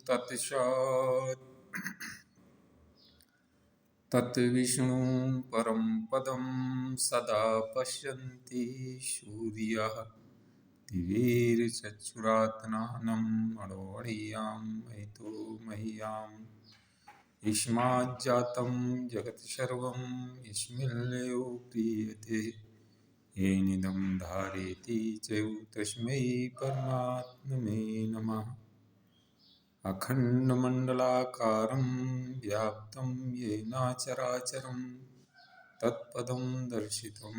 तत्सत् तत्विष्णु परं पदं सदा पश्यन्ति सूर्यः दिवीर्चक्षुरात्मानं अणोरणीयां महितो मह्याम् युष्माज्जातं जगत् सर्वं यस्मिन्नेव प्रीयते येनिदं धारयति च तस्मै परमात्मने नमः। अखण्डमण्डलाकारं व्याप्तं येन चराचरं तत्पदं दर्शितं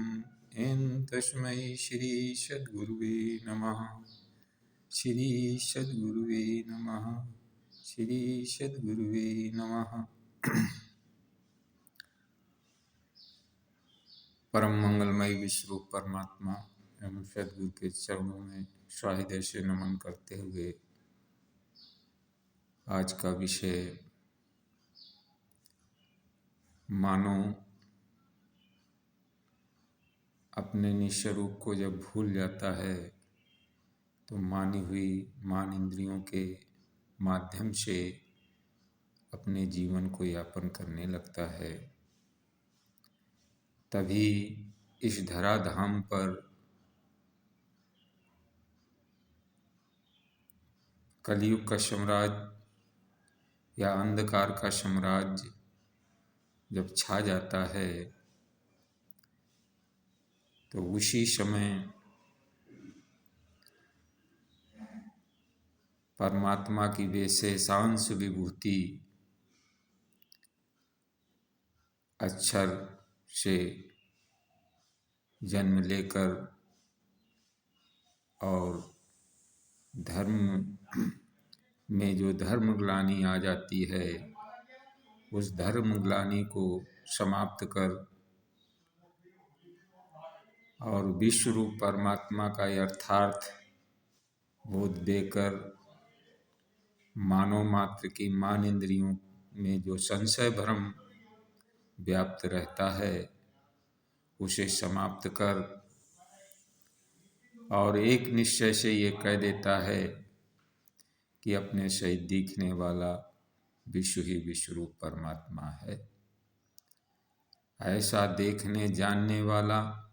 येन तस्मै श्री सद्गुरुवे नमः। श्री सद्गुरुवे नमः। श्री सद्गुरुवे नमः। परम मंगलमय विश्वरूप परमात्मा एवं सद्गुरु के चरणों में सहृदय से नमन करते हुए आज का विषय मानो अपने निस्वरूप को जब भूल जाता है तो मानी हुई मान इंद्रियों के माध्यम से अपने जीवन को यापन करने लगता है। तभी इस धराधाम पर कलयुग का साम्राज्य या अंधकार का साम्राज्य जब छा जाता है तो उसी समय परमात्मा की विशेषांश विभूति अक्षर से जन्म लेकर और धर्म में जो धर्म ग्लानि आ जाती है उस धर्म ग्लानि को समाप्त कर और विश्व रूप परमात्मा का यथार्थ बोध देकर मानव मात्र की मान इंद्रियों में जो संशय भ्रम व्याप्त रहता है उसे समाप्त कर और एक निश्चय से ये कह देता है कि अपने से दिखने वाला विश्व ही विश्व रूप परमात्मा है। ऐसा देखने जानने वाला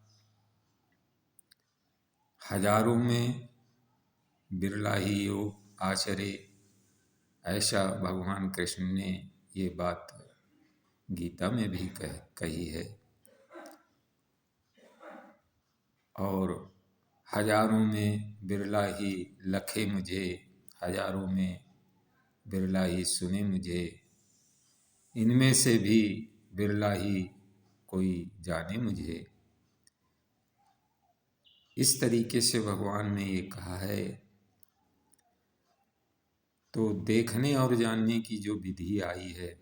हजारों में बिरला ही योग आचरे, ऐसा भगवान कृष्ण ने ये बात गीता में भी कही है। और हजारों में बिरला ही लखे मुझे, हजारों में बिरला ही सुने मुझे, इनमें से भी बिरला ही कोई जाने मुझे। इस तरीके से भगवान ने ये कहा है। तो देखने और जानने की जो विधि आई है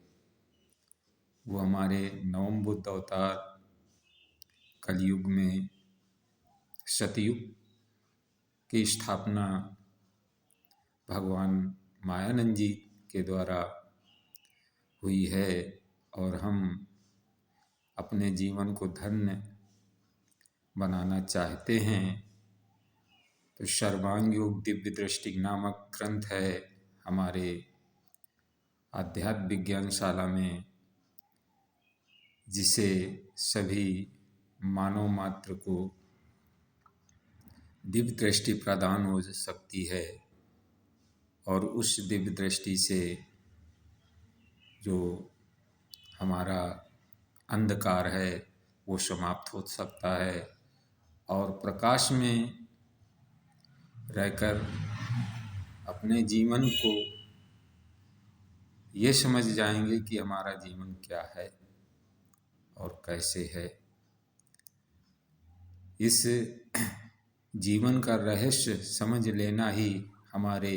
वो हमारे नवम बुद्ध अवतार कलयुग में सतयुग की स्थापना भगवान मायानंद जी के द्वारा हुई है। और हम अपने जीवन को धन्य बनाना चाहते हैं तो सर्वांग योग दिव्य दृष्टि नामक ग्रंथ है हमारे आध्यात्म विज्ञान शाला में, जिसे सभी मानव मात्र को दिव्य दृष्टि प्रदान हो सकती है और उस दिव्य दृष्टि से जो हमारा अंधकार है वो समाप्त हो सकता है और प्रकाश में रहकर अपने जीवन को ये समझ जाएंगे कि हमारा जीवन क्या है और कैसे है। इस जीवन का रहस्य समझ लेना ही हमारे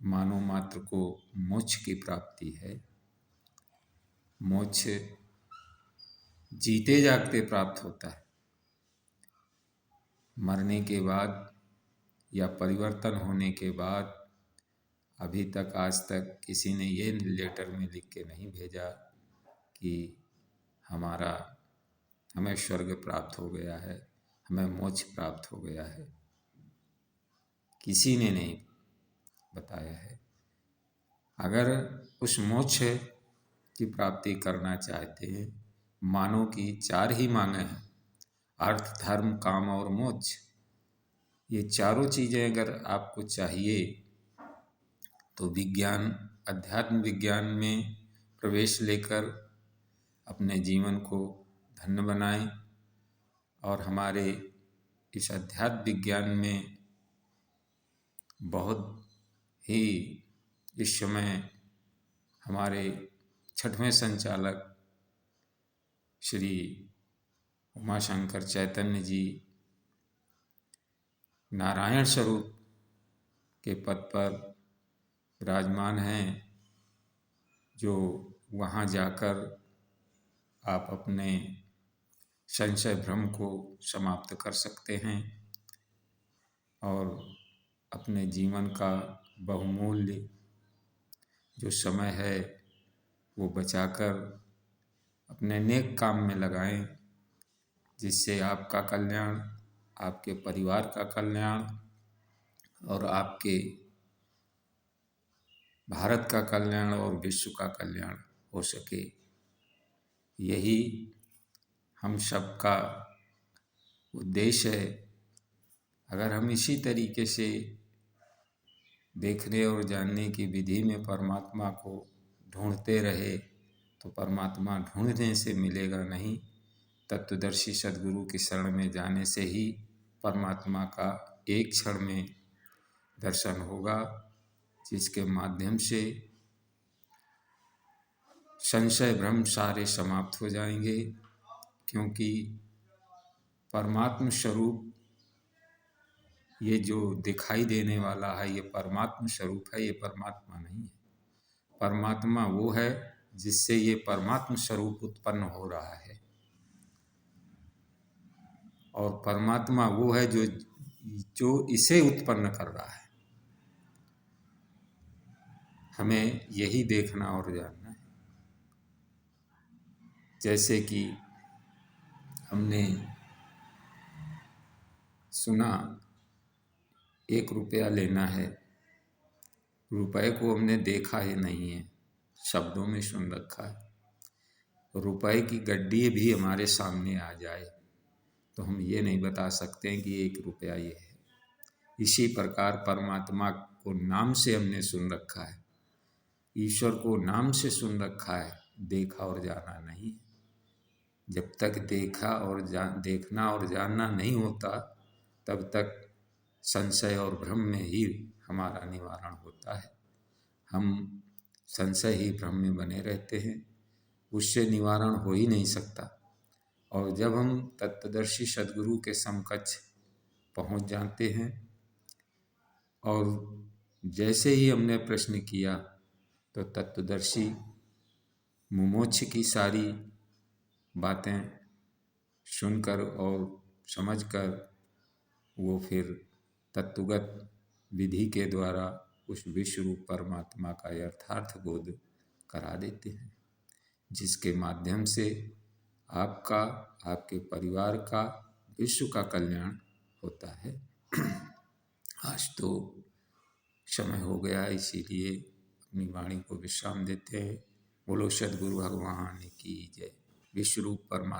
मानव मात्र को मोक्ष की प्राप्ति है। मोक्ष जीते जागते प्राप्त होता है। मरने के बाद या परिवर्तन होने के बाद अभी तक आज तक किसी ने ये लेटर में लिख के नहीं भेजा कि हमें स्वर्ग प्राप्त हो गया है, हमें मोक्ष प्राप्त हो गया है। किसी ने नहीं बताया है। अगर उस मोक्ष की प्राप्ति करना चाहते हैं, मानव की 4 ही मांगे हैं, अर्थ, धर्म, काम और मोक्ष। ये चारों चीज़ें अगर आपको चाहिए तो विज्ञान, अध्यात्म विज्ञान में प्रवेश लेकर अपने जीवन को धन्य बनाएं। और हमारे इस अध्यात्म विज्ञान में बहुत ही इस समय हमारे 6वें संचालक श्री उमाशंकर चैतन्य जी नारायण स्वरूप के पद पर विराजमान हैं, जो वहाँ जाकर आप अपने संशय भ्रम को समाप्त कर सकते हैं और अपने जीवन का बहुमूल्य जो समय है वो बचाकर अपने नेक काम में लगाएं, जिससे आपका कल्याण, आपके परिवार का कल्याण और आपके भारत का कल्याण और विश्व का कल्याण हो सके। यही हम सबका उद्देश्य है। अगर हम इसी तरीके से देखने और जानने की विधि में परमात्मा को ढूंढते रहे तो परमात्मा ढूंढने से मिलेगा नहीं, तत्वदर्शी सद्गुरु की शरण में जाने से ही परमात्मा का एक क्षण में दर्शन होगा, जिसके माध्यम से संशय भ्रम सारे समाप्त हो जाएंगे। क्योंकि परमात्म स्वरूप ये जो दिखाई देने वाला है ये परमात्म स्वरूप है, ये परमात्मा नहीं है। परमात्मा वो है जिससे ये परमात्म स्वरूप उत्पन्न हो रहा है, और परमात्मा वो है जो इसे उत्पन्न कर रहा है। हमें यही देखना और जानना है। जैसे कि हमने सुना 1 रुपया लेना है, रुपए को हमने देखा ही नहीं है, शब्दों में सुन रखा है। रुपए की गड्डी भी हमारे सामने आ जाए तो हम ये नहीं बता सकते हैं कि 1 रुपया ये है। इसी प्रकार परमात्मा को नाम से हमने सुन रखा है, ईश्वर को नाम से सुन रखा है, देखा और जाना नहीं। जब तक देखना और जानना नहीं होता तब तक संशय और भ्रम में ही हमारा निवारण होता है। हम संशय ही भ्रम में बने रहते हैं, उससे निवारण हो ही नहीं सकता। और जब हम तत्वदर्शी सद्गुरु के समकक्ष पहुंच जाते हैं और जैसे ही हमने प्रश्न किया तो तत्वदर्शी मुमोक्ष की सारी बातें सुनकर और समझकर वो फिर तत्वगत विधि के द्वारा उस विश्व रूप परमात्मा का यथार्थ बोध करा देते हैं, जिसके माध्यम से आपका, आपके परिवार का, विश्व का कल्याण होता है। आज तो समय हो गया, इसीलिए अपनी वाणी को विश्राम देते हैं। बोलो सद्गुरु भगवान की जय। विश्व रूप परमात्मा